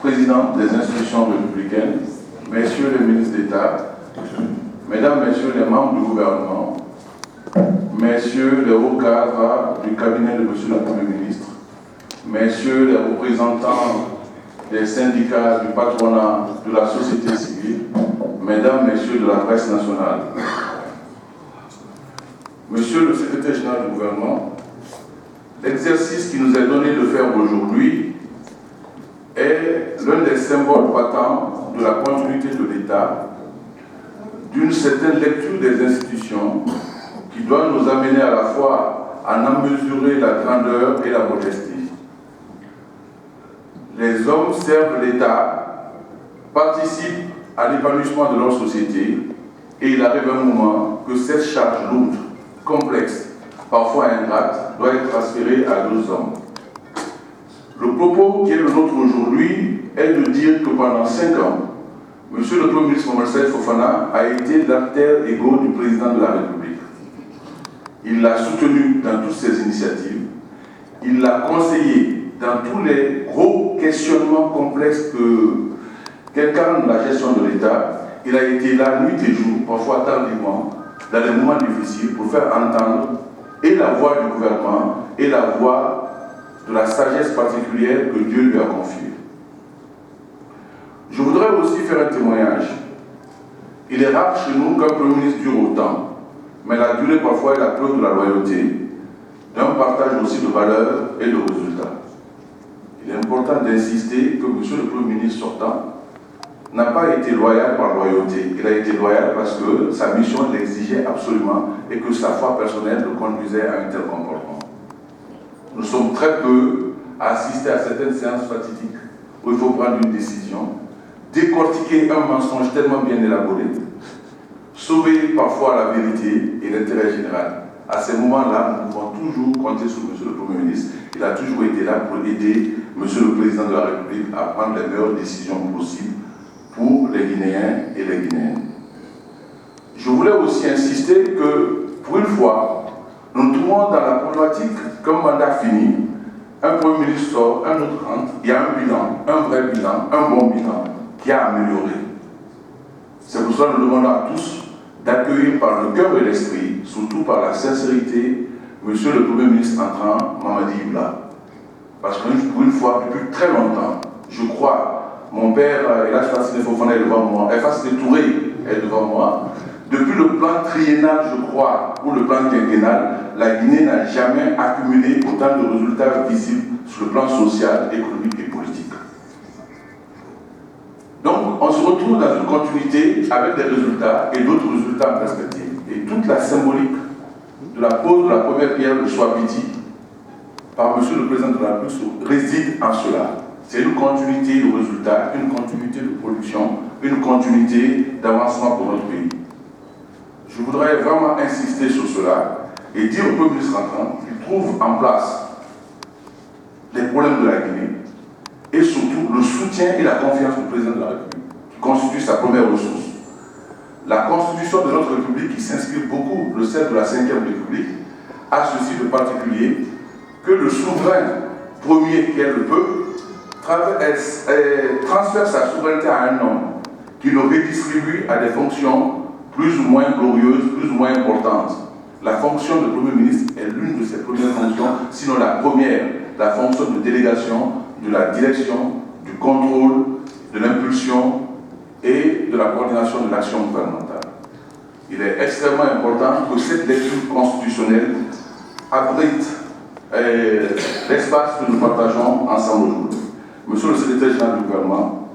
présidents des institutions républicaines, messieurs les ministres d'État, mesdames, messieurs les membres du gouvernement, messieurs les hauts cadres du cabinet de monsieur le Premier ministre, messieurs les représentants des syndicats, du patronat, de la société civile, mesdames, messieurs de la presse nationale, monsieur le secrétaire général du gouvernement, l'exercice qui nous est donné de faire aujourd'hui est l'un des symboles patents de la continuité de l'État, d'une certaine lecture des institutions qui doit nous amener à la fois à en mesurer la grandeur et la modestie. Les hommes servent l'État, participent à l'épanouissement de leur société et il arrive un moment que cette charge lourde, complexe, parfois ingrate, doit être transférée à d'autres hommes. Le propos qui est le nôtre aujourd'hui est de dire que pendant 5 ans, M. le Premier ministre Mohamed Saïd Fofana a été l'alter ego du président de la République. Il l'a soutenu dans toutes ses initiatives, il l'a conseillé dans tous les gros questionnements complexes qu'incarne la gestion de l'État. Il a été là nuit et jour, parfois tardivement, dans les moments difficiles, pour faire entendre et la voix du gouvernement et la voix de la sagesse particulière que Dieu lui a confiée. Je voudrais aussi faire un témoignage. Il est rare chez nous qu'un Premier ministre dure autant, mais la durée parfois est la preuve de la loyauté, d'un partage aussi de valeurs et de résultats. Il est important d'insister que M. le Premier ministre sortant n'a pas été loyal par loyauté. Il a été loyal parce que sa mission l'exigeait absolument et que sa foi personnelle le conduisait à un tel comportement. Nous sommes très peu à assister à certaines séances fatidiques où il faut prendre une décision, décortiquer un mensonge tellement bien élaboré, sauver parfois la vérité et l'intérêt général. À ces moments-là, nous pouvons toujours compter sur M. le Premier ministre. Il a toujours été là pour aider M. le Président de la République à prendre les meilleures décisions possibles pour les Guinéens et les Guinéennes. Je voulais aussi insister que, pour une fois, nous nous trouvons dans la problématique qu'un mandat fini, un Premier ministre sort, un autre rentre, il y a un bilan, un vrai bilan, un bon bilan qui a amélioré. C'est pour ça que nous demandons à tous d'accueillir par le cœur et l'esprit, surtout par la sincérité, Monsieur le Premier ministre entrant, Mamadi Ibla. Parce que pour une fois, depuis très longtemps, je crois, mon père, Elhadji Fassine Fofana est devant moi, Fassine Touré est devant moi. Depuis le plan triennal, je crois, ou le plan quinquennal, la Guinée n'a jamais accumulé autant de résultats visibles sur le plan social, économique et politique. Donc, on se retrouve dans une continuité avec des résultats et d'autres résultats en perspective. Et toute la symbolique de la pose de la première pierre de Souabiti par M. le Président de la République réside en cela. C'est une continuité de résultats, une continuité de production, une continuité d'avancement pour notre pays. Je voudrais vraiment insister sur cela et dire au Premier ministre entrant qu'il trouve en place les problèmes de la Guinée et surtout le soutien et la confiance du Président de la République, qui constitue sa première ressource. La constitution de notre République, qui s'inspire beaucoup de celle de la Ve République, a ceci de particulier que le souverain premier, qui est le peuple, transfère sa souveraineté à un homme qui le redistribue à des fonctions plus ou moins glorieuses, plus ou moins importantes. La fonction de Premier ministre est l'une de ses premières fonctions, sinon la première, la fonction de délégation, de la direction, du contrôle, de l'impulsion et de la coordination de l'action gouvernementale. Il est extrêmement important que cette lecture constitutionnelle abrite l'espace que nous partageons ensemble aujourd'hui. Monsieur le secrétaire général du gouvernement,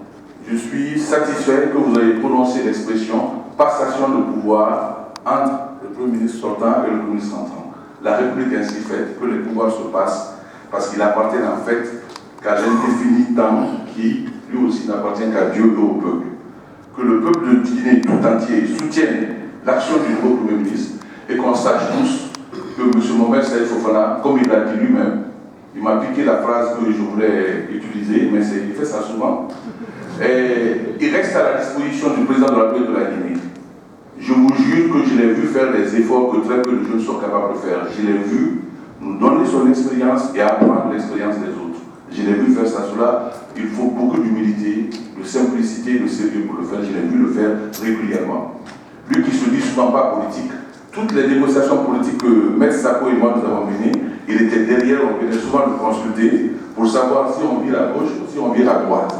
je suis satisfait que vous ayez prononcé l'expression passation de pouvoir entre le Premier ministre sortant et le Premier ministre entrant. La République est ainsi faite que les pouvoirs se passent parce qu'il appartient en fait qu'à l'indéfini temps qui, lui aussi, n'appartient qu'à Dieu et au peuple. Que le peuple de Guinée tout entier soutienne l'action du nouveau Premier ministre et qu'on sache tous que M. Mohamed Saïd Fofana, comme il l'a dit lui-même, il m'a piqué la phrase que je voulais utiliser, mais il fait ça souvent. Et il reste à la disposition du président de la République de la Guinée. Je vous jure que je l'ai vu faire des efforts que très peu de jeunes sont capables de faire. Je l'ai vu nous donner son expérience et apprendre l'expérience des autres. Je l'ai vu faire ça, cela. Il faut beaucoup d'humilité technicité et le sérieux pour le faire, je l'ai vu le faire régulièrement. Lui qui se dit souvent pas politique. Toutes les négociations politiques que Maître Sako et moi nous avons menées, il était derrière, on venait souvent le consulter pour savoir si on vire à gauche ou si on vire à droite.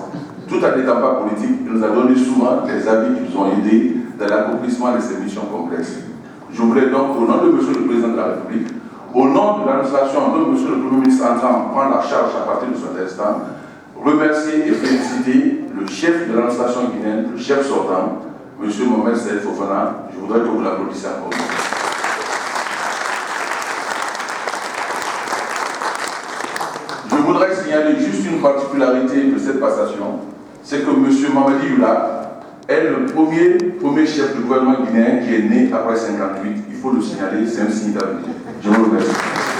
Tout en n'étant pas politique, il nous a donné souvent des avis qui nous ont aidés dans l'accomplissement de ces missions complexes. Je voudrais donc, au nom de M. le Président de la République, au nom de l'administration dont M. le Premier ministre entend prendre la charge à partir de son instant, remercier et féliciter le chef de l'administration guinéenne, le chef sortant, M. Mohamed Saïd Fofana. Je voudrais que vous l'applaudissiez encore. Je voudrais signaler juste une particularité de cette passation, c'est que M. Mamadi Youla est le premier chef de gouvernement guinéen qui est né après 1958. Il faut le signaler, c'est un signe d'avenir. Je vous remercie.